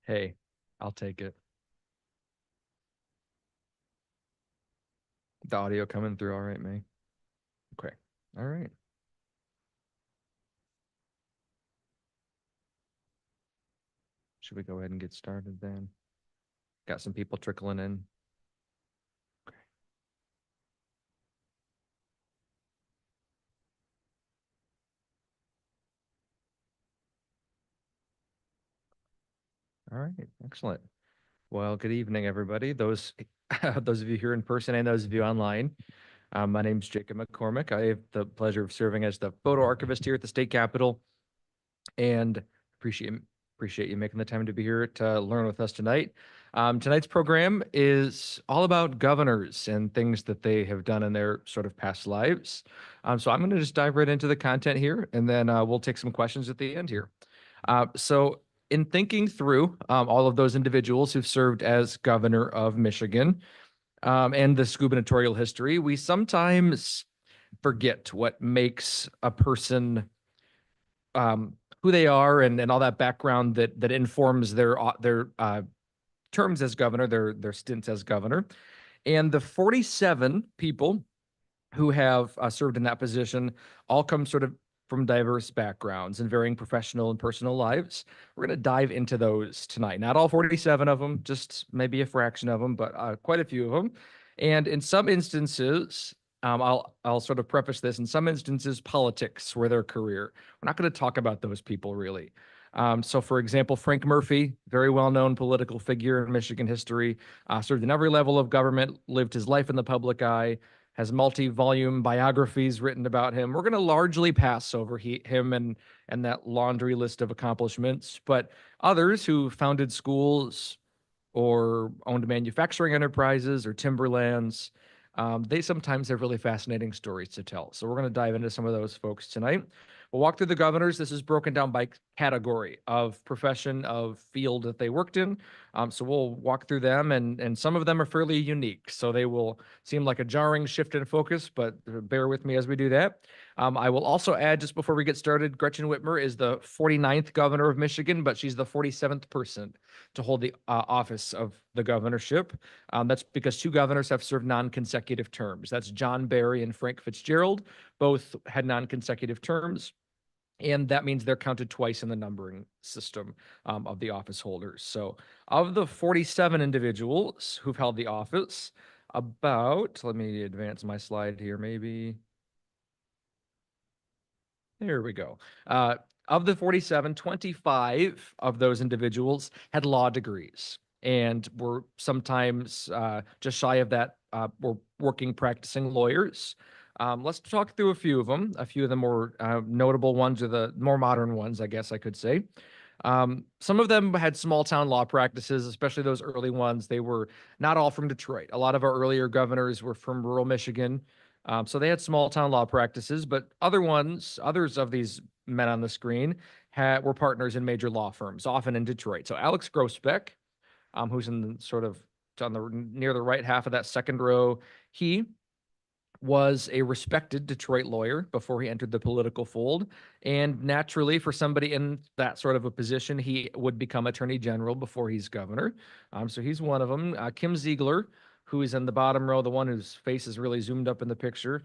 Hey, I'll take it. The audio coming through all right, May? Okay. All right. Should we go ahead and get started then? Got some people trickling in. Okay. All right. Excellent. Well, good evening, everybody. Those those of you here in person and those of you online. My name's Jacob McCormick. I have the pleasure of serving as the photo archivist here at the state capitol, and appreciate appreciate you making the time to be here to learn with us tonight. Tonight's program is all about governors and things that they have done in their sort of past lives. So I'm going to just dive right into the content here, and then we'll take some questions at the end here. So in thinking through all of those individuals who've served as governor of Michigan and the gubernatorial history, we sometimes forget what makes a person who they are and all that background that informs their terms as governor, their stints as governor. And the 47 people who have served in that position all come sort of from diverse backgrounds and varying professional and personal lives. We're going to dive into those tonight. Not all 47 of them, just maybe a fraction of them, but quite a few of them. And in some instances, I'll sort of preface this. In some instances, politics were their career. We're not going to talk about those people really. So, for example, Frank Murphy, very well-known political figure in Michigan history, served in every level of government, lived his life in the public eye, has multi-volume biographies written about him. We're going to largely pass over him and that laundry list of accomplishments, but others who founded schools or owned manufacturing enterprises or timberlands, they sometimes have really fascinating stories to tell. So we're going to dive into some of those folks tonight. We'll walk through the governors. This is broken down by category of profession, of field that they worked in. So we'll walk through them, and some of them are fairly unique. So they will seem like a jarring shift in focus, but bear with me as we do that. I will also add, just before we get started, Gretchen Whitmer is the 49th governor of Michigan, but she's the 47th person to hold the office of the governorship. That's because two governors have served non-consecutive terms. That's John Barry and Frank Fitzgerald. Both had non-consecutive terms. And that means they're counted twice in the numbering system of the office holders. So, of the 47 individuals who've held the office, let me advance my slide here, maybe. There we go. Of the 47, 25 of those individuals had law degrees and were sometimes just shy of that, were working practicing lawyers. Let's talk through a few of them. A few of the more notable ones, or the more modern ones, I guess I could say. Some of them had small town law practices, especially those early ones. They were not all from Detroit. A lot of our earlier governors were from rural Michigan. So they had small town law practices, but others of these men on the screen were partners in major law firms, often in Detroit. So Alex Grossbeck, who's in the sort of on the near the right half of that second row, he was a respected Detroit lawyer before he entered the political fold. And naturally, for somebody in that sort of a position, he would become attorney general before he's governor. So he's one of them. Kim Ziegler, who is in the bottom row, the one whose face is really zoomed up in the picture.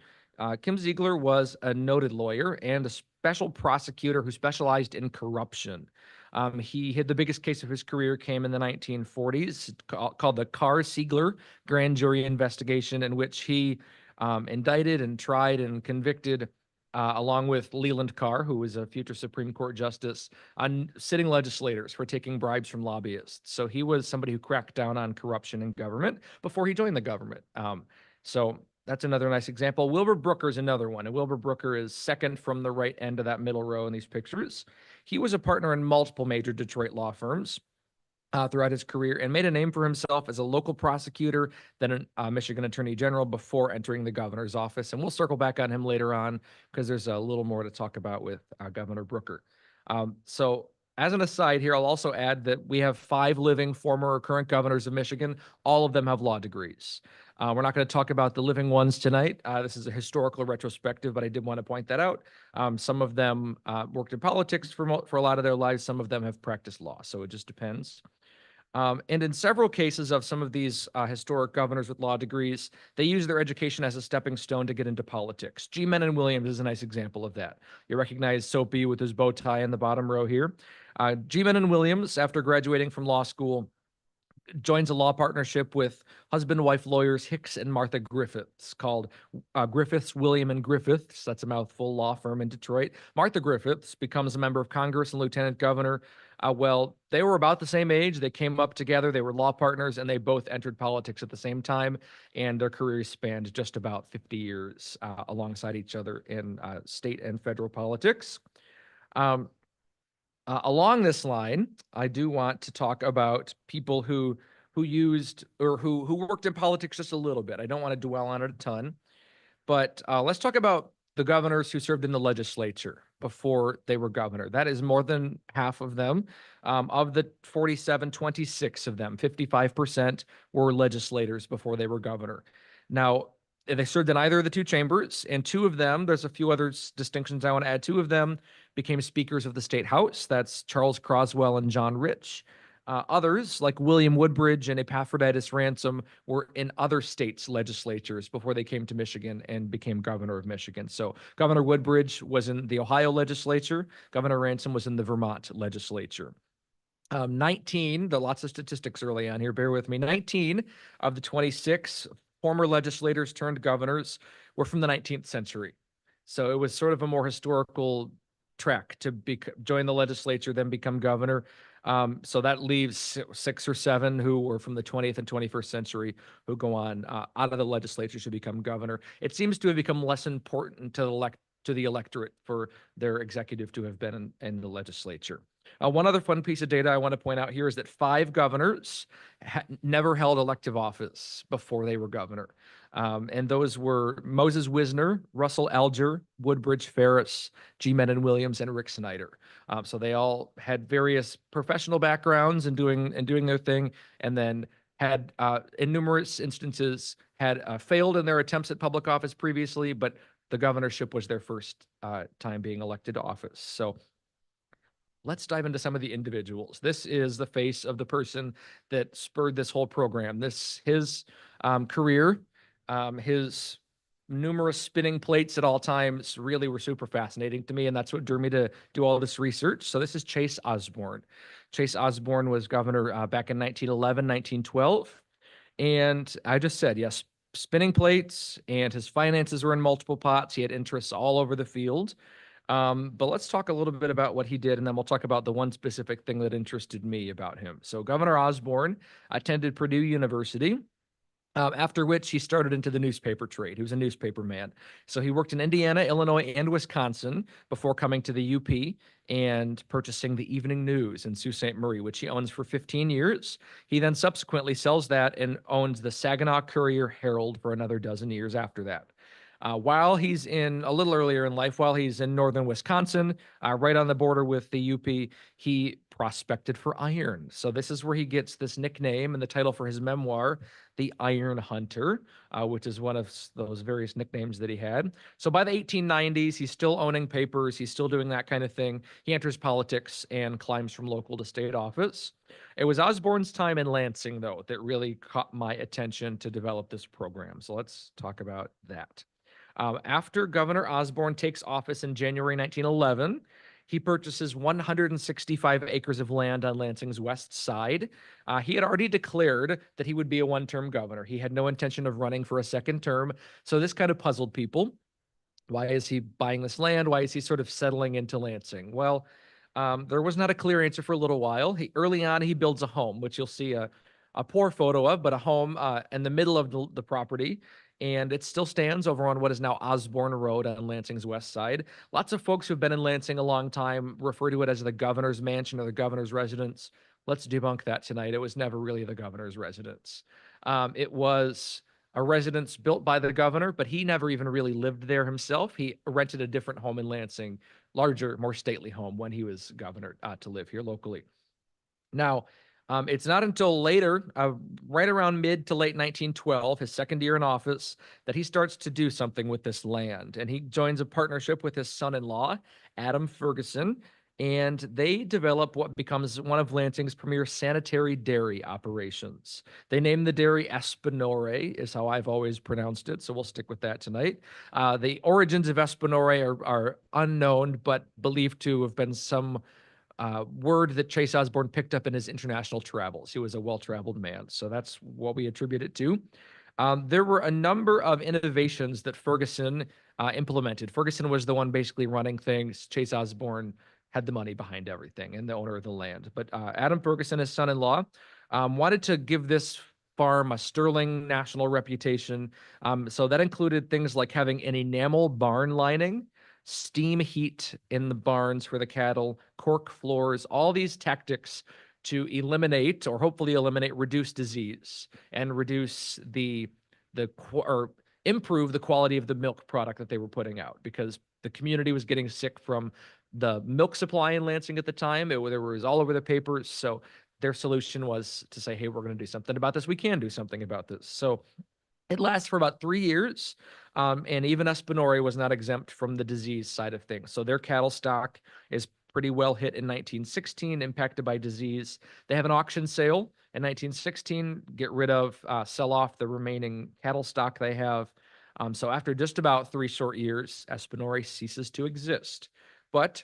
Kim Ziegler was a noted lawyer and a special prosecutor who specialized in corruption. He had the biggest case of his career came in the 1940s, called the Carr-Ziegler grand jury investigation, in which he indicted and tried and convicted, along with Leland Carr, who was a future Supreme Court justice, on sitting legislators for taking bribes from lobbyists. So he was somebody who cracked down on corruption in government before he joined the government. So that's another nice example. Wilbur Brooker is another one, and Wilbur Brooker is second from the right end of that middle row in these pictures. He was a partner in multiple major Detroit law firms throughout his career, and made a name for himself as a local prosecutor, then a Michigan Attorney General before entering the governor's office. And we'll circle back on him later on because there's a little more to talk about with Governor Brooker. So as an aside here, I'll also add that we have 5 living former or current governors of Michigan. All of them have law degrees. We're not going to talk about the living ones tonight. This is a historical retrospective, but I did want to point that out. Some of them worked in politics for a lot of their lives. Some of them have practiced law. So it just depends. And in several cases of some of these historic governors with law degrees, they use their education as a stepping stone to get into politics. G. Menon Williams is a nice example of that. You recognize Soapy with his bow tie in the bottom row here. G. Menon Williams, after graduating from law school, joins a law partnership with husband-wife lawyers Hicks and Martha Griffiths called Griffiths, William and Griffiths. That's a mouthful, law firm in Detroit. Martha Griffiths becomes a member of Congress and lieutenant governor. Well, they were about the same age. They came up together. They were law partners, and they both entered politics at the same time. And their careers spanned just about 50 years alongside each other in state and federal politics. Um, Along this line, I do want to talk about people who used or who worked in politics just a little bit. I don't want to dwell on it a ton, but let's talk about the governors who served in the legislature before they were governor. That is more than half of them. Of the 47, 26 of them, 55% were legislators before they were governor. Now, they served in either of the two chambers, and two of them, there's a few other distinctions I want to add. Two of them became speakers of the state house. That's Charles Croswell and John Rich. Others, like William Woodbridge and Epaphroditus Ransom, were in other states' legislatures before they came to Michigan and became governor of Michigan. So Governor Woodbridge was in the Ohio legislature. Governor Ransom was in the Vermont legislature. 19, the lots of statistics early on here, bear with me. 19 of the 26 former legislators turned governors were from the 19th century. So it was sort of a more historical track to join the legislature, then become governor. So that leaves 6 or 7 who were from the 20th and 21st century who go on out of the legislature to become governor. It seems to have become less important to the electorate for their executive to have been in the legislature. One other fun piece of data I want to point out here is that 5 governors never held elective office before they were governor. And those were Moses Wisner, Russell Alger, Woodbridge Ferris, G. Menon Williams, and Rick Snyder. So they all had various professional backgrounds in doing their thing, and then had, in numerous instances, had failed in their attempts at public office previously, but the governorship was their first time being elected to office. So let's dive into some of the individuals. This is the face of the person that spurred this whole program. His career, his numerous spinning plates at all times really were super fascinating to me, and that's what drew me to do all this research. So this is Chase Osborne. Chase Osborne was governor back in 1911, 1912. And I just said, yes, spinning plates, and his finances were in multiple pots. He had interests all over the field. But let's talk a little bit about what he did, and then we'll talk about the one specific thing that interested me about him. So Governor Osborne attended Purdue University, after which he started into the newspaper trade. He was a newspaper man. So he worked in Indiana, Illinois, and Wisconsin before coming to the UP and purchasing the Evening News in Sault Ste. Marie, which he owns for 15 years. He then subsequently sells that and owns the Saginaw Courier-Herald for another dozen years after that. While he's in a little earlier in life, while he's in northern Wisconsin, right on the border with the UP, he prospected for iron. So this is where he gets this nickname and the title for his memoir, The Iron Hunter, which is one of those various nicknames that he had. So by the 1890s, he's still owning papers. He's still doing that kind of thing. He enters politics and climbs from local to state office. It was Osborne's time in Lansing, though, that really caught my attention to develop this program. So let's talk about that. After Governor Osborne takes office in January 1911, he purchases 165 acres of land on Lansing's west side. He had already declared that he would be a one-term governor. He had no intention of running for a second term, so this kind of puzzled people. Why is he buying this land? Why is he sort of settling into Lansing? Well, there was not a clear answer for a little while. Early on, he builds a home, which you'll see a poor photo of, but a home in the middle of the property. And it still stands over on what is now Osborne Road on Lansing's west side. Lots of folks who've been in Lansing a long time refer to it as the governor's mansion or the governor's residence. Let's debunk that tonight. It was never really the governor's residence. It was a residence built by the governor, but he never even really lived there himself. He rented a different home in Lansing, larger, more stately home when he was governor to live here locally. Now, it's not until later, right around mid to late 1912, his second year in office, that he starts to do something with this land. And he joins a partnership with his son-in-law, Adam Ferguson. and they develop what becomes one of Lansing's premier sanitary dairy operations. They named the dairy Espinore, is how I've always pronounced it, so we'll stick with that tonight. The origins of Espinore are unknown, but believed to have been some word that Chase Osborne picked up in his international travels. He was a well-traveled man, so that's what we attribute it to. There were a number of innovations that Ferguson implemented. Ferguson was the one basically running things. Chase Osborne had the money behind everything and the owner of the land. But Adam Ferguson, his son-in-law, wanted to give this farm a sterling national reputation. So that included things like having an enamel barn lining, steam heat in the barns for the cattle, cork floors, all these tactics to eliminate or hopefully eliminate reduce disease and reduce or improve the quality of the milk product that they were putting out, because the community was getting sick from the milk supply in Lansing at the time. There was all over the papers. So their solution was to say, hey, we're going to do something about this. We can do something about this. So it lasts for about 3 years. And even Espinore was not exempt from the disease side of things. So their cattle stock is pretty well hit in 1916, impacted by disease. They have an auction sale in 1916, sell off the remaining cattle stock they have. So after just about 3 short years, Espinore ceases to exist. But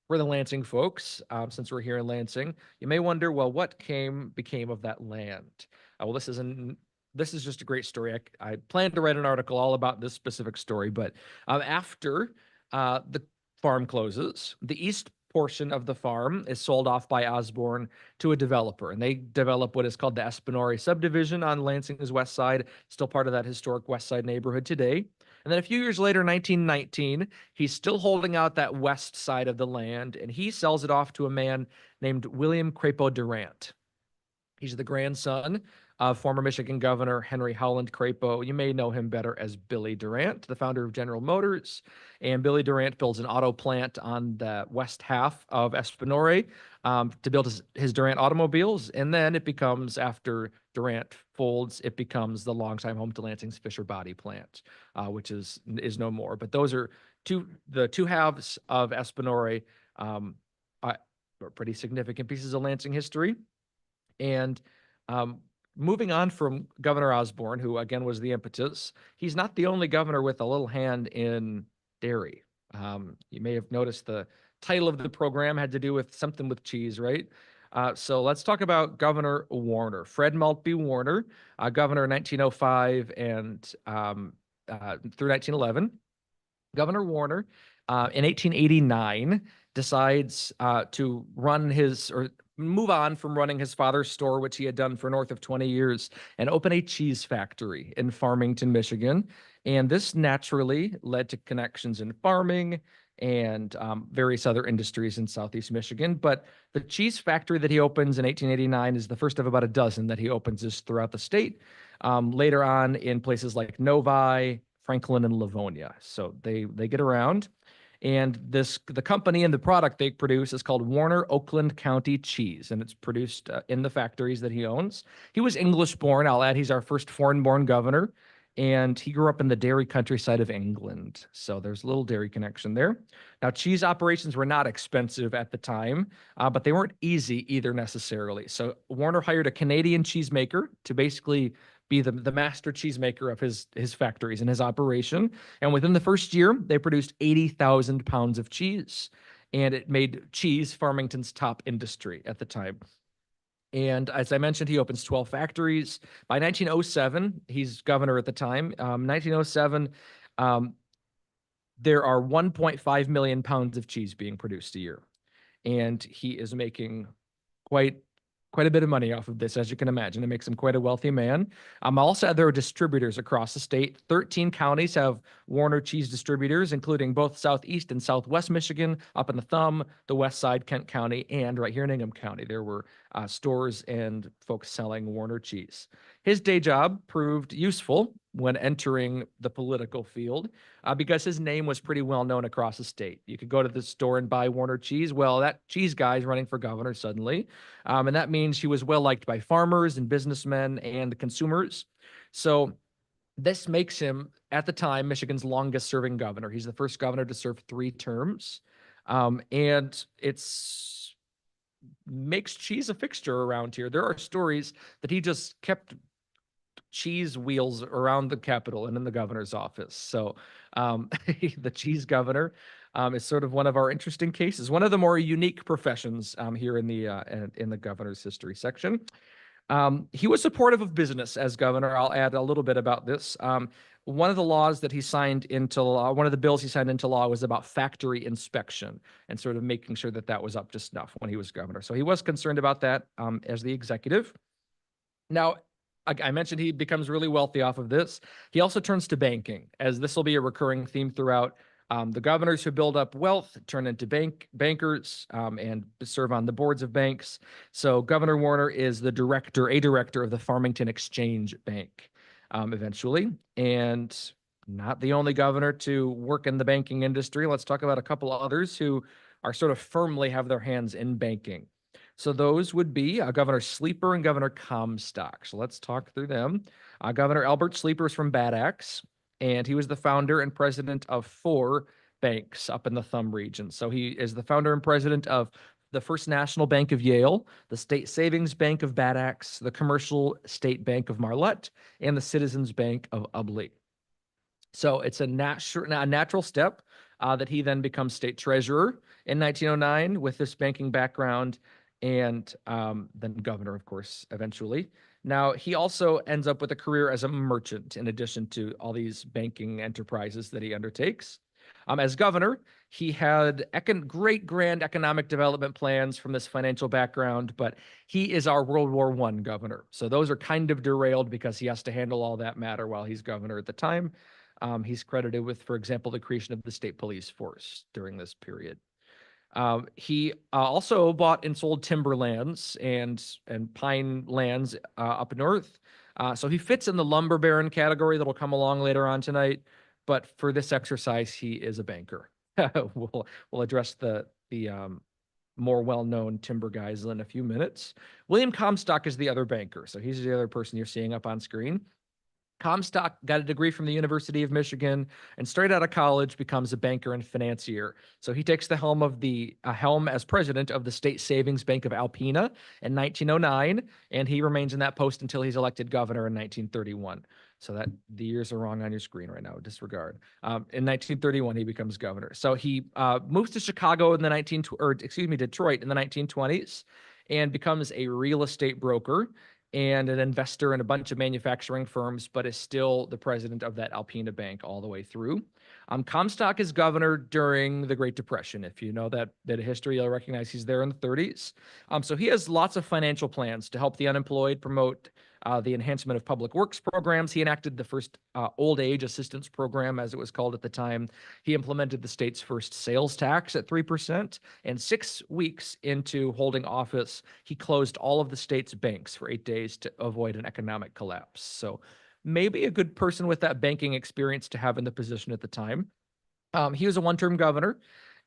for the Lansing folks, since we're here in Lansing, you may wonder, well, what became of that land? Well, this is just a great story. I planned to write an article all about this specific story, but after the farm closes, the east portion of the farm is sold off by Osborne to a developer, and they develop what is called the Espinore subdivision on Lansing's west side, still part of that historic west side neighborhood today. And then a few years later, 1919, he's still holding out that west side of the land, and he sells it off to a man named William Crapo Durant. He's the grandson of former Michigan Governor Henry Howland Crapo. You may know him better as Billy Durant, the founder of General Motors. And Billy Durant builds an auto plant on the west half of Espinore to build his Durant automobiles. And then it becomes, after Durant folds, it becomes the longtime home to Lansing's Fisher Body plant, which is no more. But those are the two halves of Espinore, are pretty significant pieces of Lansing history. And moving on from Governor Osborne, who again was the impetus, he's not the only governor with a little hand in dairy. You may have noticed the title of the program had to do with something with cheese, right? So let's talk about Governor Warner, Fred Maltby Warner, governor 1905 and through 1911. Governor Warner, in 1889, decides to move on from running his father's store, which he had done for north of 20 years, and open a cheese factory in Farmington, Michigan. And this naturally led to connections in farming and various other industries in Southeast Michigan. But the cheese factory that he opens in 1889 is the first of about a dozen that he opens throughout the state. Later on in places like Novi, Franklin, and Livonia. So they get around. And the company and the product they produce is called Warner Oakland County Cheese, and it's produced in the factories that he owns. He was English-born. I'll add, he's our first foreign-born governor, and he grew up in the dairy countryside of England. So there's a little dairy connection there. Now, cheese operations were not expensive at the time, but they weren't easy either necessarily. So Warner hired a Canadian cheesemaker to basically be the master cheesemaker of his factories and his operation. And within the first year, they produced 80,000 pounds of cheese. And it made cheese Farmington's top industry at the time. And as I mentioned, he opens 12 factories. By 1907, he's governor at the time. 1907, there are 1.5 million pounds of cheese being produced a year. And he is making quite a bit of money off of this, as you can imagine. It makes him quite a wealthy man. Also, there are distributors across the state. 13 counties have Warner cheese distributors, including both Southeast and Southwest Michigan, up in the Thumb, the West Side, Kent County, and right here in Ingham County. There were stores and folks selling Warner cheese. His day job proved useful when entering the political field because his name was pretty well known across the state. You could go to the store and buy Warner cheese. Well, that cheese guy is running for governor suddenly. And that means he was well liked by farmers and businessmen and consumers. So this makes him, at the time, Michigan's longest serving governor. He's the first governor to serve 3 terms. And it's makes cheese a fixture around here. There are stories that he just kept cheese wheels around the Capitol and in the governor's office. So the cheese governor is sort of one of our interesting cases, one of the more unique professions here in the governor's history section. He was supportive of business as governor. I'll add a little bit about this. One of the laws that he signed into law, one of the bills he signed into law was about factory inspection and sort of making sure that that was up to snuff when he was governor. So he was concerned about that as the executive. Now, I mentioned he becomes really wealthy off of this. He also turns to banking, as this will be a recurring theme throughout. The governors who build up wealth turn into bankers and serve on the boards of banks. So Governor Warner is a director of the Farmington Exchange Bank eventually, and not the only governor to work in the banking industry. Let's talk about a couple of others who are sort of firmly have their hands in banking. So those would be Governor Sleeper and Governor Comstock. So let's talk through them. Governor Albert Sleeper is from Bad Axe, and he was the founder and president of 4 banks up in the Thumb region. So he is the founder and president of the First National Bank of Yale, the State Savings Bank of Bad Axe, the Commercial State Bank of Marlette, and the Citizens Bank of Ubly. So it's a natural step that he then becomes state treasurer in 1909 with this banking background, and then governor, of course, eventually. Now, he also ends up with a career as a merchant in addition to all these banking enterprises that he undertakes. As governor, he had great grand economic development plans from this financial background, but he is our World War I governor. So those are kind of derailed because he has to handle all that matter while he's governor at the time. He's credited with, for example, the creation of the state police force during this period. He also bought and sold timberlands and pine lands up north. So he fits in the lumber baron category that'll come along later on tonight. But for this exercise, he is a banker. We'll address the more well-known timber guys in a few minutes. William Comstock is the other banker. So he's the other person you're seeing up on screen. Comstock got a degree from the University of Michigan and straight out of college becomes a banker and financier. So he takes the helm as president of the State Savings Bank of Alpena in 1909, and he remains in that post until he's elected governor in 1931. So that the years are wrong on your screen right now. Disregard. In 1931, he becomes governor. So he moves to Chicago in the Detroit in the 1920s, and becomes a real estate broker and an investor in a bunch of manufacturing firms, but is still the president of that Alpena Bank all the way through. Comstock is governor during the Great Depression. If you know that history, you'll recognize he's there in the 30s. So he has lots of financial plans to help the unemployed, promote the enhancement of public works programs. He enacted the first old age assistance program, as it was called at the time. He implemented the state's first sales tax at 3%. And 6 weeks into holding office, he closed all of the state's banks for 8 days to avoid an economic collapse. So maybe a good person with that banking experience to have in the position at the time. He was a one-term governor,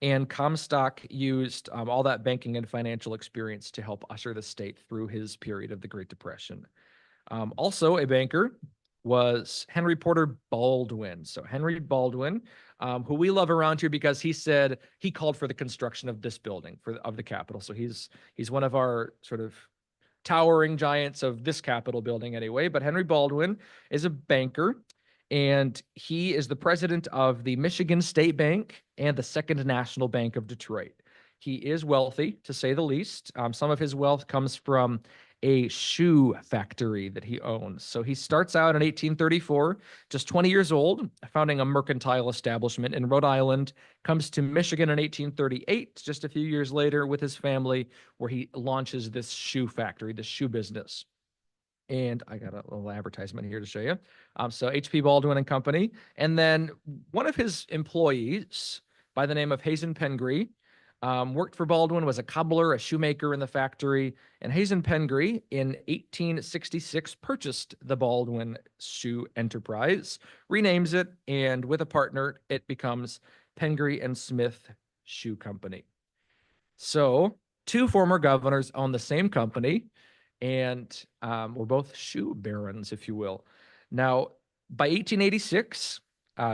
and Comstock used all that banking and financial experience to help usher the state through his period of the Great Depression. Also a banker was Henry Porter Baldwin. So Henry Baldwin, who we love around here because he called for the construction of this building of the Capitol. So he's one of our sort of towering giants of this Capitol building anyway. But Henry Baldwin is a banker, and he is the president of the Michigan State Bank and the Second National Bank of Detroit. He is wealthy, to say the least. Some of his wealth comes from a shoe factory that he owns. So he starts out in 1834, just 20 years old, founding a mercantile establishment in Rhode Island, comes to Michigan in 1838, just a few years later with his family, where he launches this shoe factory, this shoe business. And I got a little advertisement here to show you. So H.P. Baldwin and Company. And then one of his employees by the name of Hazen Pengree worked for Baldwin, was a cobbler, a shoemaker in the factory. And Hazen Pengree in 1866 purchased the Baldwin Shoe Enterprise, renames it, and with a partner, it becomes Pengree and Smith Shoe Company. So 2 former governors own the same company, and were both shoe barons, if you will. Now, by 1886,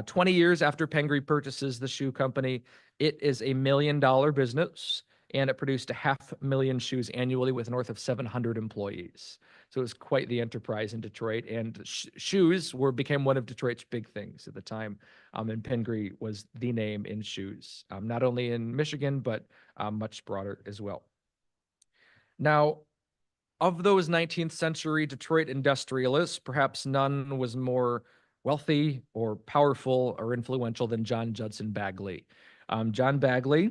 20 years after Pengree purchases the shoe company, it is a $1 million business, and it produced 500,000 shoes annually with north of 700 employees. So it was quite the enterprise in Detroit, and shoes became one of Detroit's big things at the time. And Pengree was the name in shoes, not only in Michigan, but much broader as well. Now, of those 19th century Detroit industrialists, perhaps none was more wealthy or powerful or influential than John Judson Bagley. John Bagley,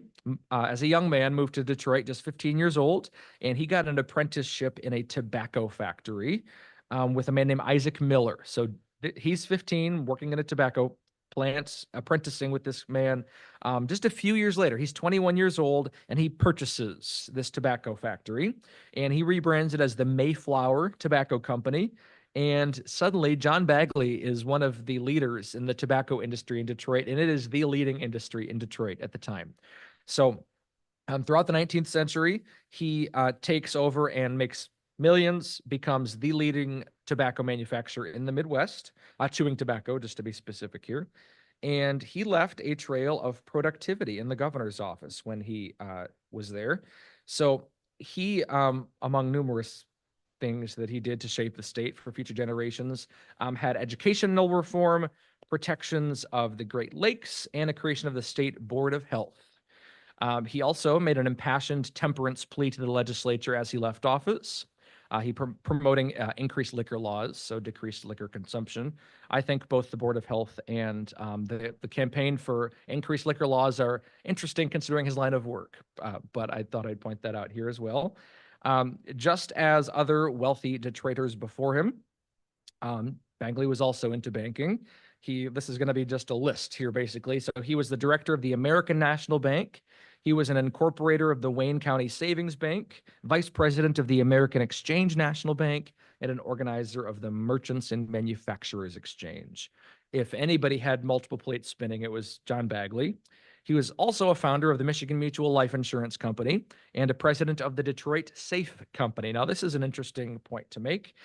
as a young man, moved to Detroit, just 15 years old, and he got an apprenticeship in a tobacco factory with a man named Isaac Miller. So he's 15, working in a tobacco plant, apprenticing with this man. Just a few years later, he's 21 years old, and he purchases this tobacco factory, and he rebrands it as the Mayflower Tobacco Company. And suddenly, John Bagley is one of the leaders in the tobacco industry in Detroit, and it is the leading industry in Detroit at the time. So throughout the 19th century, he takes over and makes millions, becomes the leading tobacco manufacturer in the Midwest, chewing tobacco, just to be specific here. And he left a trail of productivity in the governor's office when he was there. So he, among numerous things that he did to shape the state for future generations, had educational reform, protections of the Great Lakes, and a creation of the State Board of Health. He also made an impassioned temperance plea to the legislature as he left office. He promoting increased liquor laws, so decreased liquor consumption. I think both the Board of Health and the campaign for increased liquor laws are interesting considering his line of work, but I thought I'd point that out here as well. Just as other wealthy Detroiters before him, Bagley was also into banking. This is going to be just a list here, basically. So he was the director of the American National Bank. He was an incorporator of the Wayne County Savings Bank, vice president of the American Exchange National Bank, and an organizer of the Merchants and Manufacturers Exchange. If anybody had multiple plates spinning, it was John Bagley. He was also a founder of the Michigan Mutual Life Insurance Company and a president of the Detroit Safe Company. Now, this is an interesting point to make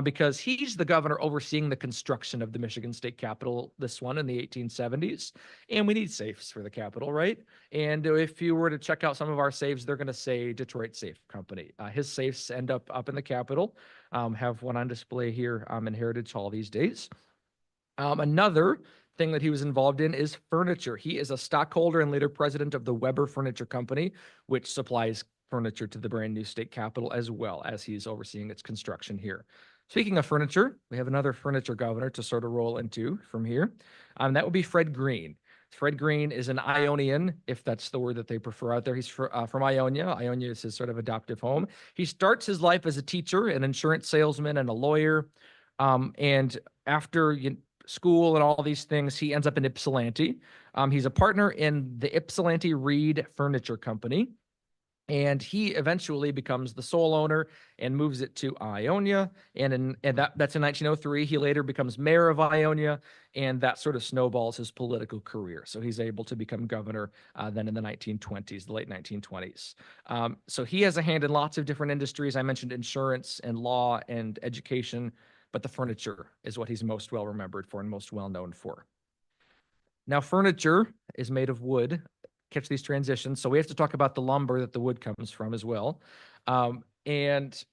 because he's the governor overseeing the construction of the Michigan State Capitol, this one in the 1870s. And we need safes for the Capitol, right? And if you were to check out some of our safes, they're going to say Detroit Safe Company. His safes end up in the Capitol, have one on display here in Heritage Hall these days. Another thing that he was involved in is furniture. He is a stockholder and later president of the Weber Furniture Company, which supplies furniture to the brand new state capitol, as well as he's overseeing its construction here. Speaking of furniture, we have another furniture governor to sort of roll into from here. That would be Fred Greene. Fred Greene is an Ionian, if that's the word that they prefer out there. He's from Ionia. Ionia is his sort of adoptive home. He starts his life as a teacher, an insurance salesman, and a lawyer. And after school and all these things, he ends up in Ypsilanti. He's a partner in the Ypsilanti Reed Furniture Company, and he eventually becomes the sole owner and moves it to Ionia. And that's in 1903. He later becomes mayor of Ionia, and that sort of snowballs his political career. So he's able to become governor then in the 1920s, the late 1920s. So he has a hand in lots of different industries. I mentioned insurance and law and education, but the furniture is what he's most well remembered for and most well known for. Now, furniture is made of wood. Catch these transitions. So we have to talk about the lumber that the wood comes from as well. And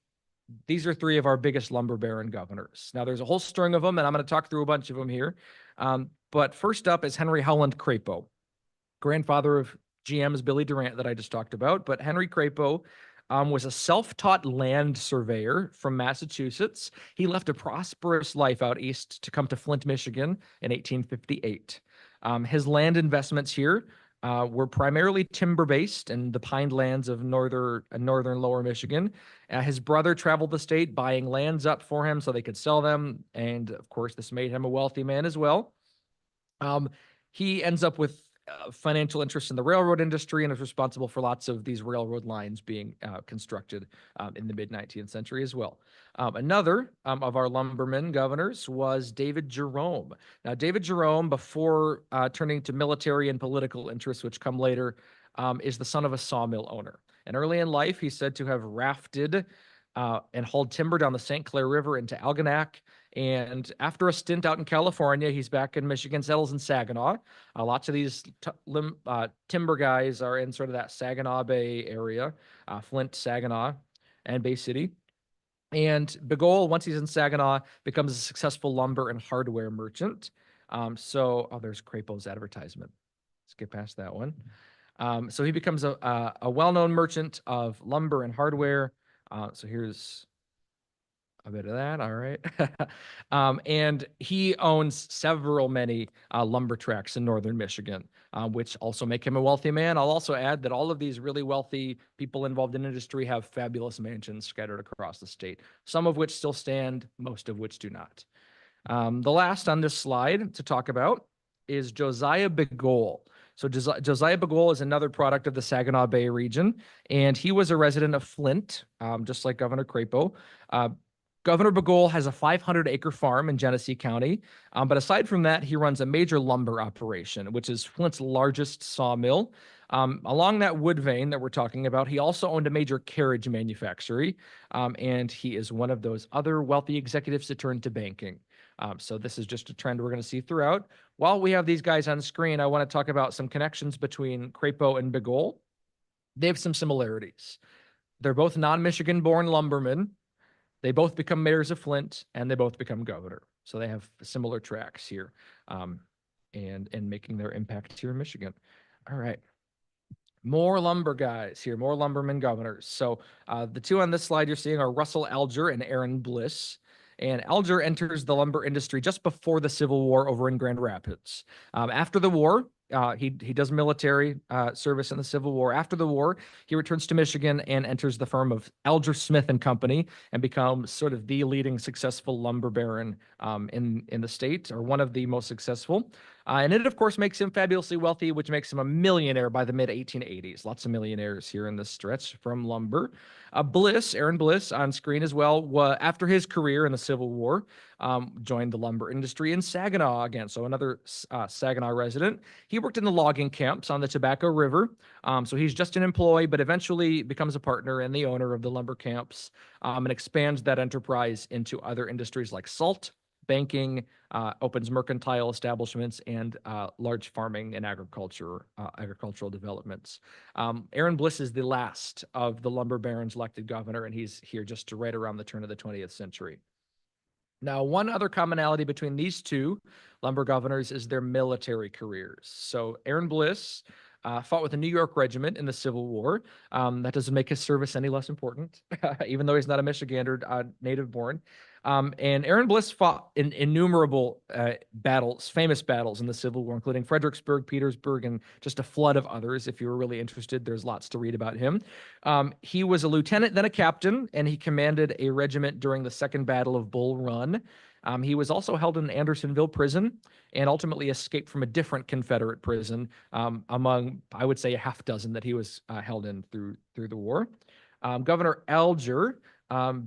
these are three of our biggest lumber baron governors. Now, there's a whole string of them, and I'm going to talk through a bunch of them here. But first up is Henry Howland Crapo, grandfather of GM's Billy Durant that I just talked about. But Henry Crapo was a self-taught land surveyor from Massachusetts. He left a prosperous life out east to come to Flint, Michigan in 1858. His land investments here were primarily timber-based in the pine lands of northern lower Michigan. His brother traveled the state buying lands up for him so they could sell them. And of course, this made him a wealthy man as well. He ends up with financial interest in the railroad industry and is responsible for lots of these railroad lines being constructed in the mid-19th century as well. Another of our lumbermen governors was David Jerome. Now, David Jerome, before turning to military and political interests, which come later, is the son of a sawmill owner. And early in life, he's said to have rafted and hauled timber down the St. Clair River into Algonac. And after a stint out in California, he's back in Michigan, settles in Saginaw. Lots of these timber guys are in sort of that Saginaw Bay area, Flint, Saginaw, and Bay City. And Begole, once he's in Saginaw, becomes a successful lumber and hardware merchant. There's Crapo's advertisement. Let's get past that one. So he becomes a well-known merchant of lumber and hardware. So here's a bit of that. All right. And he owns many lumber tracts in northern Michigan, which also make him a wealthy man. I'll also add that all of these really wealthy people involved in industry have fabulous mansions scattered across the state, some of which still stand, most of which do not. The last on this slide to talk about is Josiah Begole. So Josiah Begole is another product of the Saginaw Bay region, and he was a resident of Flint, just like Governor Crapo. Governor Begole has a 500-acre farm in Genesee County, but aside from that, he runs a major lumber operation, which is Flint's largest sawmill. Along that wood vein that we're talking about, he also owned a major carriage manufactory, and he is one of those other wealthy executives to turn to banking. So this is just a trend we're going to see throughout. While we have these guys on screen, I want to talk about some connections between Crapo and Begole. They have some similarities. They're both non-Michigan-born lumbermen. They both become mayors of Flint, and they both become governor. So they have similar tracks here, and making their impact here in Michigan. All right. More lumber guys here, more lumberman governors. So the two on this slide you're seeing are Russell Alger and Aaron Bliss. And Alger enters the lumber industry just before the Civil War over in Grand Rapids. After the war, he does military service in the Civil War. After the war, he returns to Michigan and enters the firm of Alger Smith and Company and becomes sort of the leading successful lumber baron in the state, or one of the most successful. And it, of course, makes him fabulously wealthy, which makes him a millionaire by the mid-1880s. Lots of millionaires here in this stretch from lumber. Aaron Bliss, on screen as well, after his career in the Civil War, joined the lumber industry in Saginaw again. So another Saginaw resident. He worked in the logging camps on the Tobacco River. So he's just an employee, but eventually becomes a partner and the owner of the lumber camps, and expands that enterprise into other industries like salt, banking, opens mercantile establishments, and large farming and agricultural developments. Aaron Bliss is the last of the lumber barons elected governor, and he's here just to right around the turn of the 20th century. Now, one other commonality between these two lumber governors is their military careers. So Aaron Bliss fought with the New York Regiment in the Civil War. That doesn't make his service any less important, even though he's not a Michigander, native born. And Aaron Bliss fought in innumerable famous battles in the Civil War, including Fredericksburg, Petersburg, and just a flood of others. If you were really interested, there's lots to read about him. He was a lieutenant, then a captain, and he commanded a regiment during the Second Battle of Bull Run. He was also held in Andersonville prison and ultimately escaped from a different Confederate prison, among, I would say, a half dozen that he was held in through the war. Governor Alger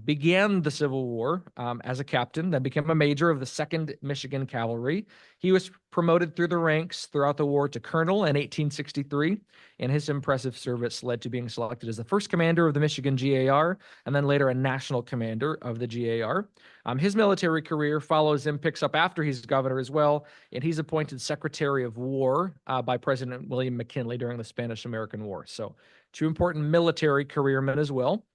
began the Civil War as a captain, then became a major of the 2nd Michigan Cavalry. He was promoted through the ranks throughout the war to colonel in 1863, and his impressive service led to being selected as the first commander of the Michigan GAR, and then later a national commander of the GAR. His military career follows him, picks up after he's governor as well, and he's appointed Secretary of War by President William McKinley during the Spanish-American War. So 2 important military careermen as well.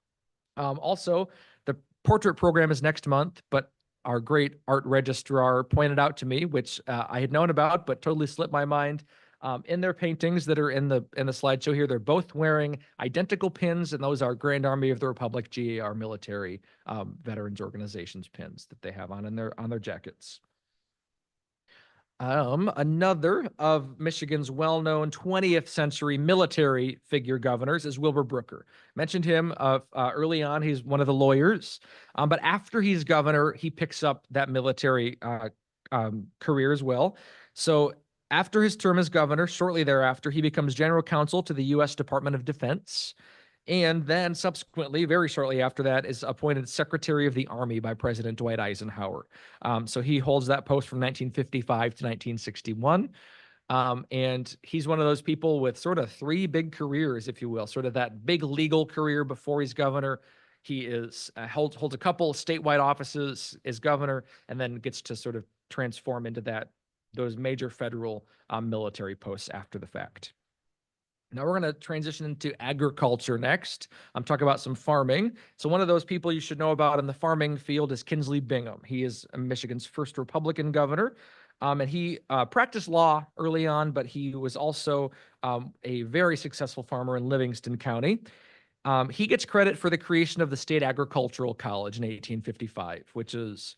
Also, the portrait program is next month, but our great art registrar pointed out to me, which I had known about, but totally slipped my mind. In their paintings that are in the slideshow here, they're both wearing identical pins, and those are Grand Army of the Republic GAR military veterans organizations pins that they have on their jackets. Another of Michigan's well-known 20th century military figure governors is Wilbur Brooker. Mentioned him early on. He's one of the lawyers. But after he's governor, he picks up that military career as well. So after his term as governor, shortly thereafter, he becomes general counsel to the U.S. Department of Defense. And then subsequently, very shortly after that, is appointed Secretary of the Army by President Dwight Eisenhower. So he holds that post from 1955 to 1961. And he's one of those people with sort of 3 big careers, if you will, sort of that big legal career before he's governor, He is holds a couple statewide offices as governor, and then gets to sort of transform into those major federal military posts after the fact. Now we're going to transition into agriculture next. I'm talking about some farming. So one of those people you should know about in the farming field is Kinsley Bingham. He is Michigan's first Republican governor. And he practiced law early on, but he was also a very successful farmer in Livingston County. He gets credit for the creation of the State Agricultural College in 1855, which is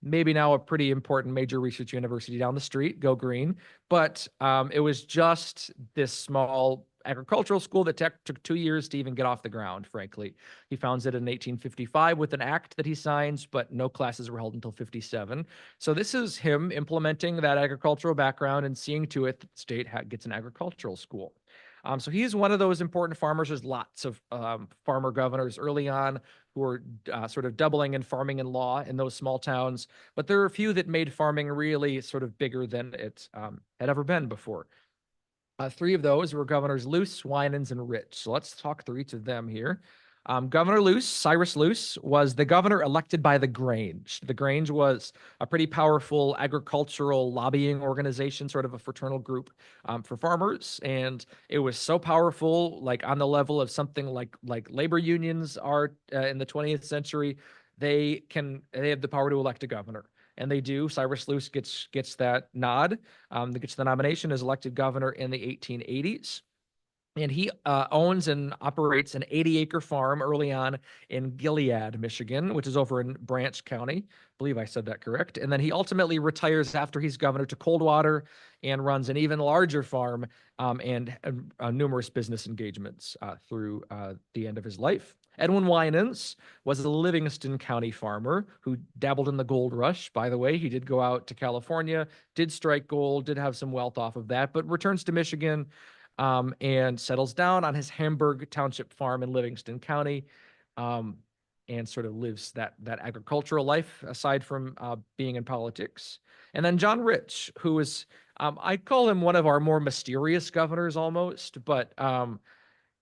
maybe now a pretty important major research university down the street. Go Green. But it was just this small agricultural school that took 2 years to even get off the ground, frankly. He founds it in 1855 with an act that he signs, but no classes were held until 57. So this is him implementing that agricultural background and seeing to it that the state gets an agricultural school. So he's one of those important farmers. There's lots of farmer governors early on who were sort of doubling in farming and law in those small towns, but there are a few that made farming really sort of bigger than it had ever been before. 3 of those were Governors Luce, Winans, and Rich. So let's talk through each of them here. Governor Luce, Cyrus Luce, was the governor elected by the Grange. The Grange was a pretty powerful agricultural lobbying organization, sort of a fraternal group for farmers. And it was so powerful, like on the level of something like labor unions are in the 20th century. They have the power to elect a governor. And they do. Cyrus Luce gets that nod, gets the nomination, is elected governor in the 1880s. And he owns and operates an 80-acre farm early on in Gilead, Michigan, which is over in Branch County. I believe I said that correct. And then he ultimately retires after he's governor to Coldwater and runs an even larger farm and numerous business engagements through the end of his life. Edwin Winans was a Livingston County farmer who dabbled in the gold rush. By the way, he did go out to California, did strike gold, did have some wealth off of that, but returns to Michigan and settles down on his Hamburg Township farm in Livingston County, and sort of lives that agricultural life aside from being in politics. And then John Rich, who is, I call him one of our more mysterious governors almost, but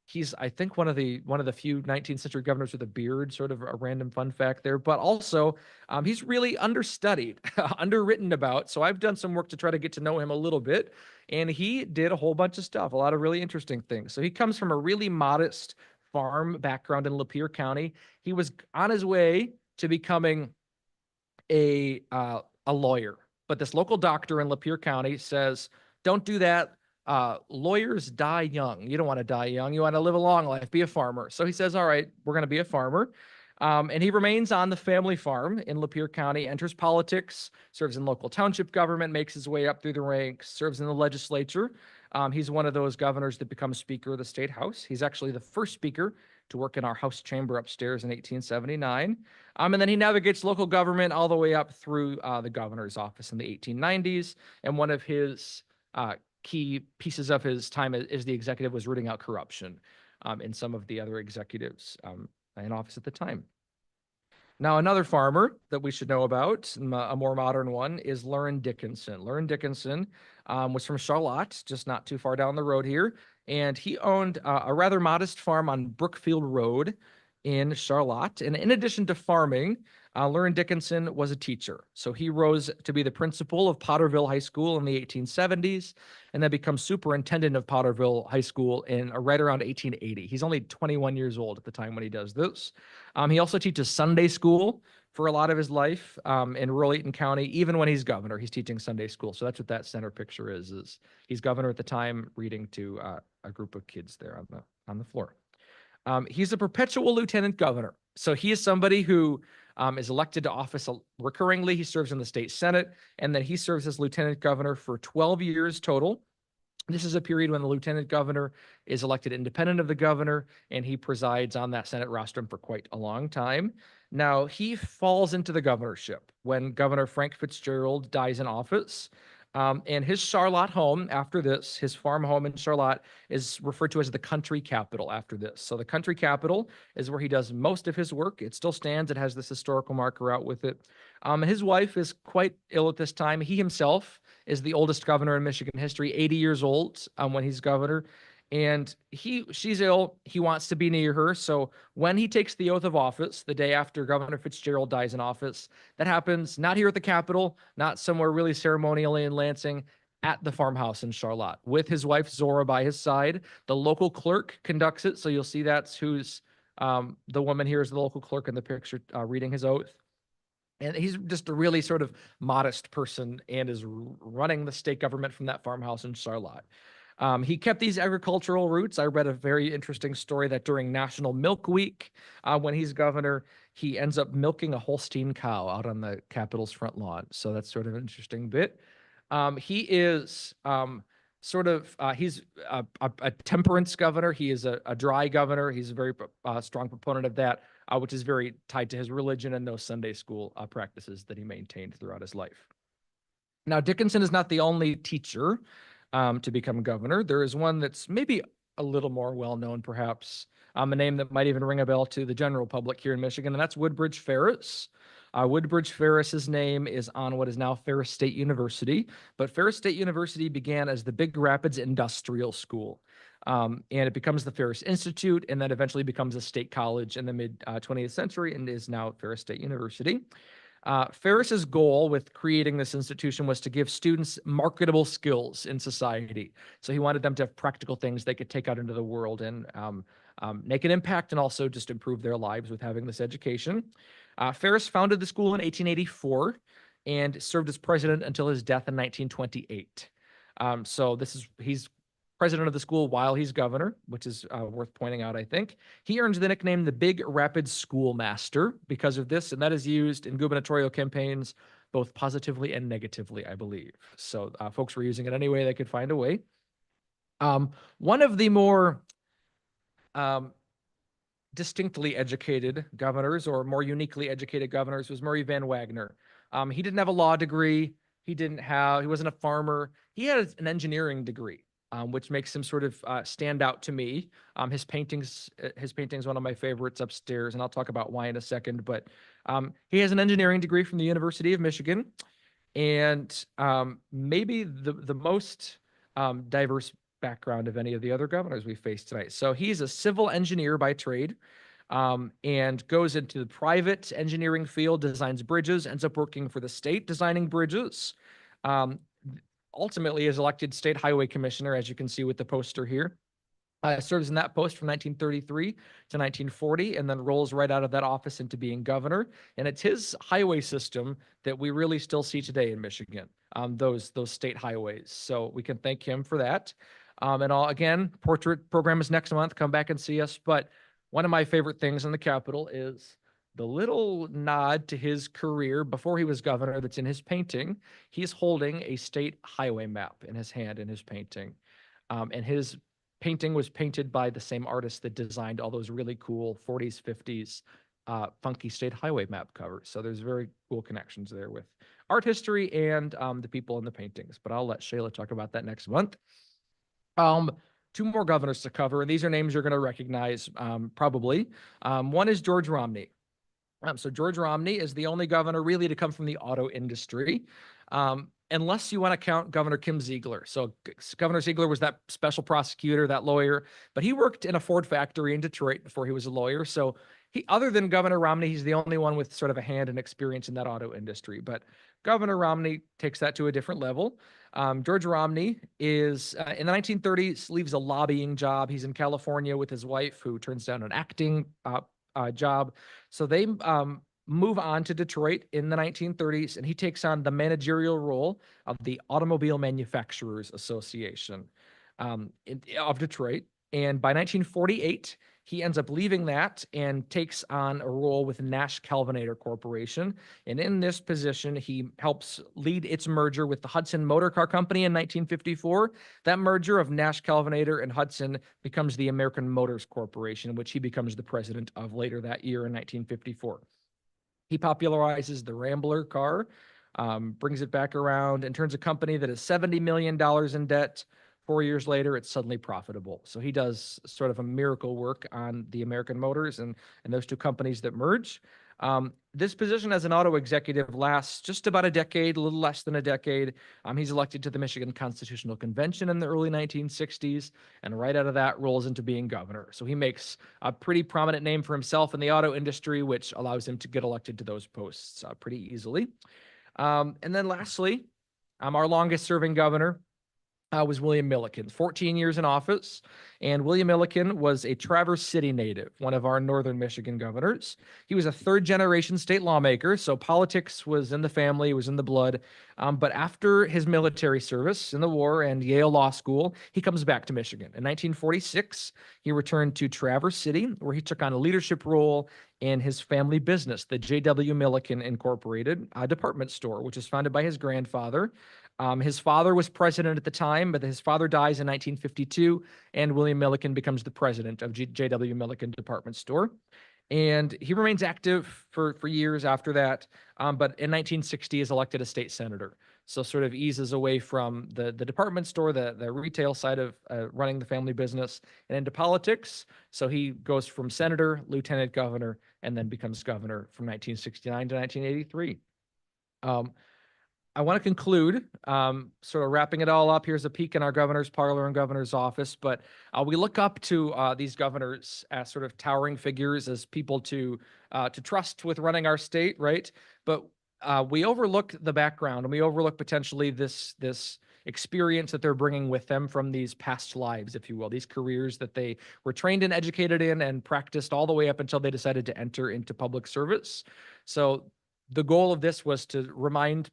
he's, I think, one of the few 19th century governors with a beard, sort of a random fun fact there, but also he's really understudied, underwritten about. So I've done some work to try to get to know him a little bit, and he did a whole bunch of stuff, a lot of really interesting things. So he comes from a really modest farm background in Lapeer County. He was on his way to becoming a lawyer, but this local doctor in Lapeer County says, "Don't do that. Lawyers die young. You don't want to die young. You want to live a long life, be a farmer." So he says, all right, we're going to be a farmer. And he remains on the family farm in Lapeer County, enters politics, serves in local township government, makes his way up through the ranks, serves in the legislature. He's one of those governors that becomes Speaker of the State House. He's actually the first speaker to work in our House chamber upstairs in 1879. And then he navigates local government all the way up through the governor's office in the 1890s. And one of his key pieces of his time as the executive was rooting out corruption in some of the other executives in office at the time. Now, another farmer that we should know about, a more modern one, is Lurin Dickinson. Lurin Dickinson was from Charlotte, just not too far down the road here, and he owned a rather modest farm on Brookfield Road in Charlotte. And in addition to farming, Lurin Dickinson was a teacher. So he rose to be the principal of Potterville High School in the 1870s, and then becomes superintendent of Potterville High School in right around 1880. He's only 21 years old at the time when he does this. He also teaches Sunday school for a lot of his life in rural Eaton County. Even when he's governor, he's teaching Sunday school. So that's what that center picture is he's governor at the time, reading to a group of kids there on the floor. He's a perpetual lieutenant governor. So he is somebody who is elected to office recurringly. He serves in the state senate, and then he serves as lieutenant governor for 12 years total. This is a period when the lieutenant governor is elected independent of the governor, and he presides on that Senate rostrum for quite a long time. Now, he falls into the governorship when Governor Frank Fitzgerald dies in office. And his Charlotte home after this, his farm home in Charlotte, is referred to as the country capital after this. So the country capital is where he does most of his work. It still stands. It has this historical marker out with it. His wife is quite ill at this time. He himself is the oldest governor in Michigan history, 80 years old when he's governor. And she's ill. He wants to be near her. So when he takes the oath of office, the day after Governor Fitzgerald dies in office, that happens not here at the Capitol, not somewhere really ceremonially in Lansing, at the farmhouse in Charlotte with his wife Zora by his side. The local clerk conducts it. So you'll see that's who's the woman here is the local clerk in the picture reading his oath. And he's just a really sort of modest person and is running the state government from that farmhouse in Charlotte. He kept these agricultural roots. I read a very interesting story that during National Milk Week, when he's governor, he ends up milking a Holstein cow out on the Capitol's front lawn. So that's sort of an interesting bit. He is he's a temperance governor. He is a dry governor. He's a very strong proponent of that, which is very tied to his religion and those Sunday school practices that he maintained throughout his life. Now, Dickinson is not the only teacher to become governor. There is one that's maybe a little more well-known, perhaps, a name that might even ring a bell to the general public here in Michigan, and that's Woodbridge Ferris. Woodbridge Ferris's name is on what is now Ferris State University, but Ferris State University began as the Big Rapids Industrial School, and it becomes the Ferris Institute, and then eventually becomes a state college in the mid-20th century and is now Ferris State University. Ferris's goal with creating this institution was to give students marketable skills in society. So he wanted them to have practical things they could take out into the world and make an impact and also just improve their lives with having this education. Ferris founded the school in 1884 and served as president until his death in 1928. So he's president of the school while he's governor, which is worth pointing out, I think. He earns the nickname the Big Rapids Schoolmaster because of this, and that is used in gubernatorial campaigns both positively and negatively, I believe. So folks were using it any way they could find a way. One of the more distinctly educated governors, or more uniquely educated governors, was Murray Van Wagner. He didn't have a law degree. He wasn't a farmer. He had an engineering degree. Which makes him sort of stand out to me. His painting's one of my favorites upstairs, and I'll talk about why in a second. But he has an engineering degree from the University of Michigan, and maybe the most diverse background of any of the other governors we faced tonight. So he's a civil engineer by trade, and goes into the private engineering field, designs bridges, ends up working for the state designing bridges. Ultimately is elected state highway commissioner, as you can see with the poster here. Serves in that post from 1933 to 1940, and then rolls right out of that office into being governor. And it's his highway system that we really still see today in Michigan, those state highways. So we can thank him for that. Again, portrait program is next month. Come back and see us. But one of my favorite things in the Capitol is the little nod to his career before he was governor that's in his painting. He's holding a state highway map in his hand in his painting. And his painting was painted by the same artist that designed all those really cool 40s, 50s funky state highway map covers. So there's very cool connections there with art history and the people in the paintings. But I'll let Shayla talk about that next month. Two more governors to cover, and these are names you're going to recognize probably. One is George Romney. So George Romney is the only governor really to come from the auto industry, unless you want to count Governor Kim Ziegler. So Governor Ziegler was that special prosecutor, that lawyer, but he worked in a Ford factory in Detroit before he was a lawyer. So other than Governor Romney, he's the only one with sort of a hand and experience in that auto industry. But Governor Romney takes that to a different level. George Romney is, in the 1930s, leaves a lobbying job. He's in California with his wife, who turns down an acting job. So they move on to Detroit in the 1930s, and he takes on the managerial role of the Automobile Manufacturers Association of Detroit. And by 1948, he ends up leaving that and takes on a role with Nash Kelvinator Corporation. And in this position, he helps lead its merger with the Hudson Motor Car Company in 1954. That merger of Nash Kelvinator and Hudson becomes the American Motors Corporation, which he becomes the president of later that year in 1954. He popularizes the Rambler car, brings it back around, and turns a company that is $70 million in debt. 4 years later, it's suddenly profitable. So he does sort of a miracle work on the American Motors and those two companies that merge. This position as an auto executive lasts just about a decade, a little less than a decade. He's elected to the Michigan Constitutional Convention in the early 1960s, and right out of that rolls into being governor. So he makes a pretty prominent name for himself in the auto industry, which allows him to get elected to those posts pretty easily. And then lastly, our longest serving governor was William Milliken, 14 years in office. And William Milliken was a Traverse City native, one of our northern Michigan governors. He was a third generation state lawmaker, so politics was in the family, was in the blood. But after his military service in the war and Yale Law School, he comes back to Michigan. In 1946, he returned to Traverse City, where he took on a leadership role in his family business, the J.W. Milliken Incorporated department store, which was founded by his grandfather. His father was president at the time, but his father dies in 1952, and William Milliken becomes the president of J.W. Milliken Department Store. And he remains active for years after that, but in 1960 is elected a state senator. So sort of eases away from the department store, the retail side of running the family business, and into politics. So he goes from senator, lieutenant governor, and then becomes governor from 1969 to 1983. I want to conclude, sort of wrapping it all up. Here's a peek in our governor's parlor and governor's office. But we look up to these governors as sort of towering figures, as people to trust with running our state, right? But we overlook the background, and we overlook potentially this experience that they're bringing with them from these past lives, if you will, these careers that they were trained and educated in and practiced all the way up until they decided to enter into public service. So the goal of this was to remind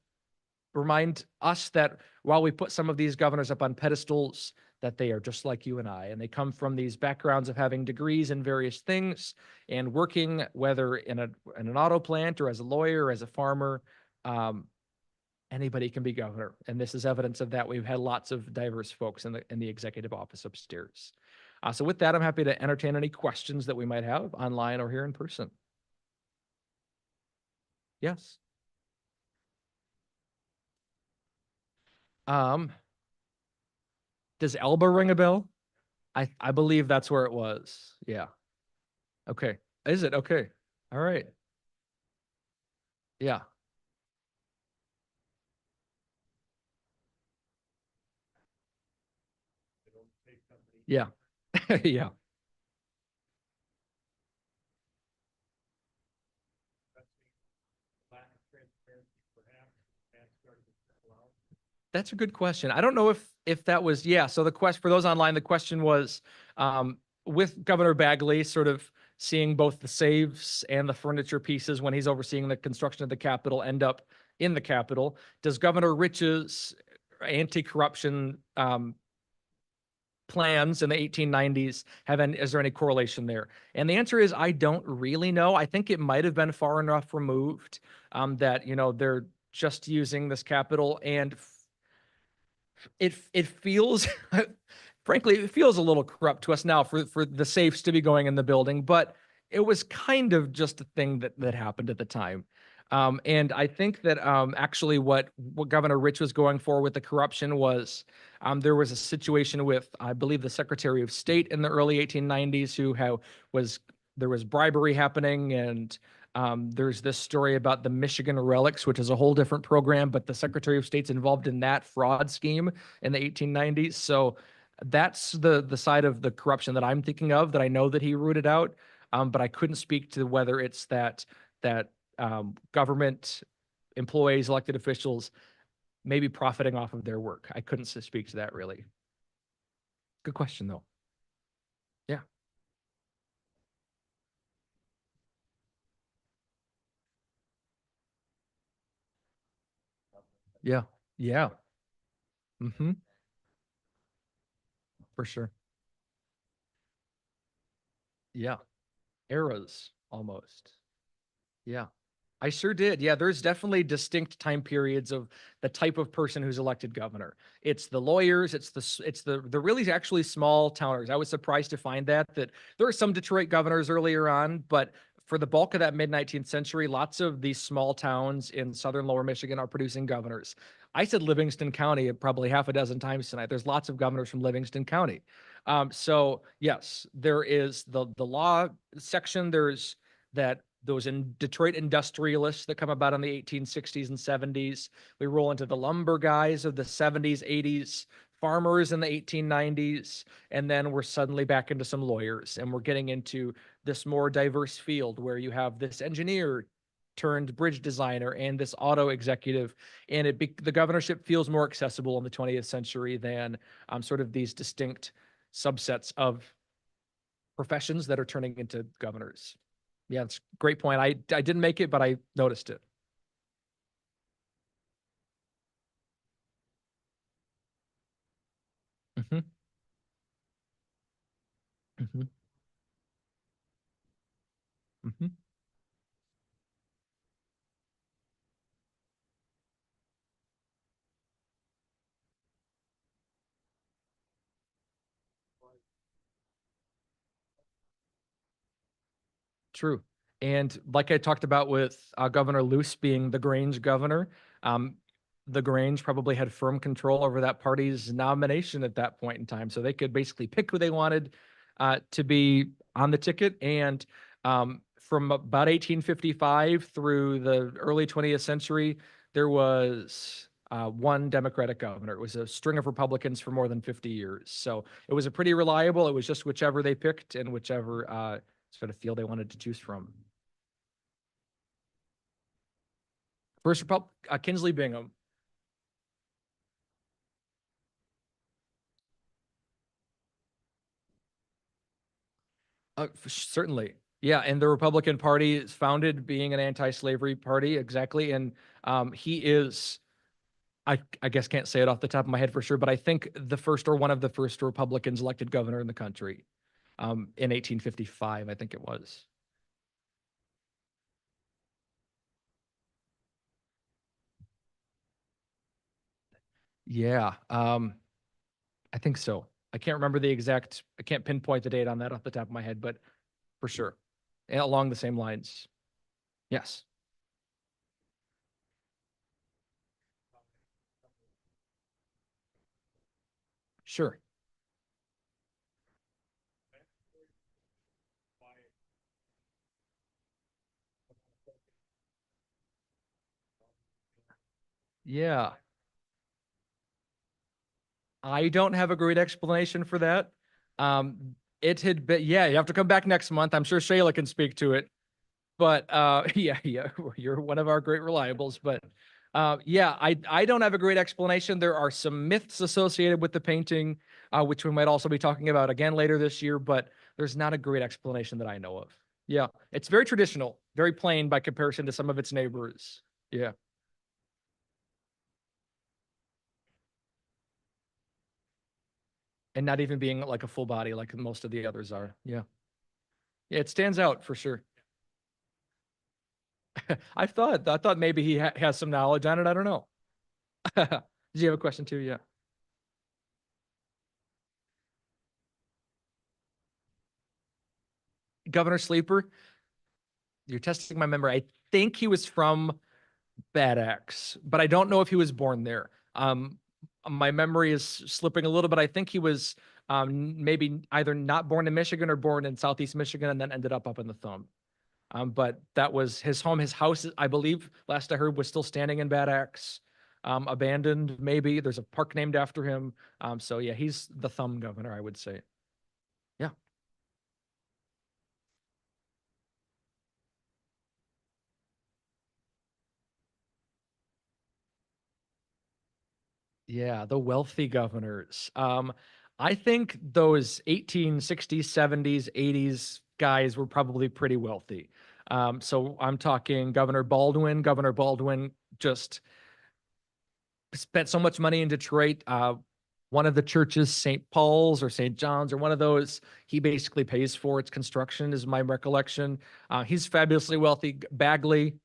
us that while we put some of these governors up on pedestals, that they are just like you and I, and they come from these backgrounds of having degrees in various things and working, whether in an auto plant or as a lawyer or as a farmer. Anybody can be governor, and this is evidence of that. We've had lots of diverse folks in the executive office upstairs. So with that, I'm happy to entertain any questions that we might have online or here in person. Yes. Does Elba ring a bell? I believe that's where it was. Yeah. Okay. Is it? Okay. All right. Yeah. Yeah. Yeah. That's a good question. I don't know if that was, yeah. So the question for those online, the question was with Governor Bagley sort of seeing both the saves and the furniture pieces when he's overseeing the construction of the Capitol end up in the Capitol. Does Governor Rich's anti-corruption plans in the 1890s is there any correlation there? And the answer is I don't really know. I think it might have been far enough removed that, they're just using this Capitol, and it feels frankly, it feels a little corrupt to us now for the safes to be going in the building, but it was kind of just a thing that happened at the time. And I think that actually what Governor Rich was going for with the corruption was there was a situation with, I believe, the Secretary of State in the early 1890s there was bribery happening, and there's this story about the Michigan Relics, which is a whole different program, but the Secretary of State's involved in that fraud scheme in the 1890s. So that's the side of the corruption that I'm thinking of, that I know that he rooted out. But I couldn't speak to whether it's that government employees, elected officials, maybe profiting off of their work. I couldn't speak to that really. Good question though. Yeah. Yeah. Yeah. Mm-hmm. For sure. Yeah. Eras almost. Yeah. I sure did. Yeah, there's definitely distinct time periods of the type of person who's elected governor. It's the lawyers, it's the really actually small towners. I was surprised to find that there are some Detroit governors earlier on, but for the bulk of that mid-19th century, lots of these small towns in southern lower Michigan are producing governors. I said Livingston County probably half a dozen times tonight. There's lots of governors from Livingston County. So yes, there is the law section. There's that those in Detroit industrialists that come about in the 1860s and 70s. We roll into the lumber guys of the 70s, 80s, farmers in the 1890s, and then we're suddenly back into some lawyers, and we're getting into this more diverse field where you have this engineer turned bridge designer and this auto executive, and the governorship feels more accessible in the 20th century than sort of these distinct subsets of professions that are turning into governors. Yeah, it's a great point. I didn't make it, but I noticed it. Hmm. Hmm. Hmm. True. And like I talked about with Governor Luce being the Grange governor, um, the Grange probably had firm control over that party's nomination at that point in time. So they could basically pick who they wanted to be on the ticket. And from about 1855 through the early 20th century, there was one Democratic governor. It was a string of Republicans for more than 50 years. So it was a pretty reliable. It was just whichever they picked and whichever sort of field they wanted to choose from. First Republic, Kinsley Bingham. Certainly. Yeah, and the Republican Party is founded being an anti-slavery party, exactly. And he is, I guess can't say it off the top of my head for sure, but I think the first or one of the first Republicans elected governor in the country in 1855, I think it was. Yeah, I think so. I can't remember the exact, I can't pinpoint the date on that off the top of my head, but for sure. And along the same lines. Yes, sure. Yeah. I don't have a great explanation for that. It had been, yeah, you have to come back next month. I'm sure Shayla can speak to it. But yeah, you're one of our great reliables. But yeah, I don't have a great explanation. There are some myths associated with the painting, which we might also be talking about again later this year, but there's not a great explanation that I know of. Yeah, it's very traditional, very plain by comparison to some of its neighbors. Yeah, and not even being like a full body like most of the others are. Yeah, yeah, it stands out for sure. I thought maybe he has some knowledge on it. I don't know. Did you have a question too? Yeah. Governor Sleeper, you're testing my memory. I think he was from Bad Axe, but I don't know if he was born there. My memory is slipping a little bit. I think he was maybe either not born in Michigan or born in Southeast Michigan and then ended up in the Thumb. But that was his home. His house, I believe, last I heard, was still standing in Bad Axe, abandoned. Maybe there's a park named after him. So yeah, he's the Thumb governor, I would say. Yeah, yeah, the wealthy governors. I think those 1860s, 70s, 80s guys were probably pretty wealthy. So I'm talking Governor Baldwin. Governor Baldwin just spent so much money in Detroit. One of the churches, St. Paul's or St. John's or one of those, he basically pays for its construction, is my recollection. He's fabulously wealthy. Bagley,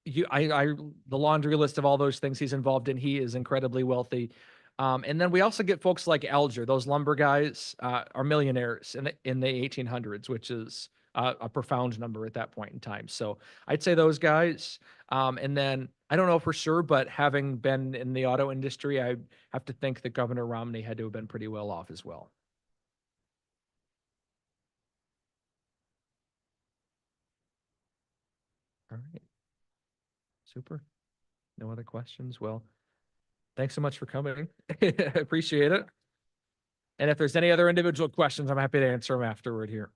the laundry list of all those things he's involved in, he is incredibly wealthy. And then we also get folks like Alger, those lumber guys are millionaires in the 1800s, which is a profound number at that point in time. So I'd say those guys. And then I don't know for sure, but having been in the auto industry, I have to think that Governor Romney had to have been pretty well off as well. Super. No other questions? Well, thanks so much for coming. I appreciate it. And if there's any other individual questions, I'm happy to answer them afterward here.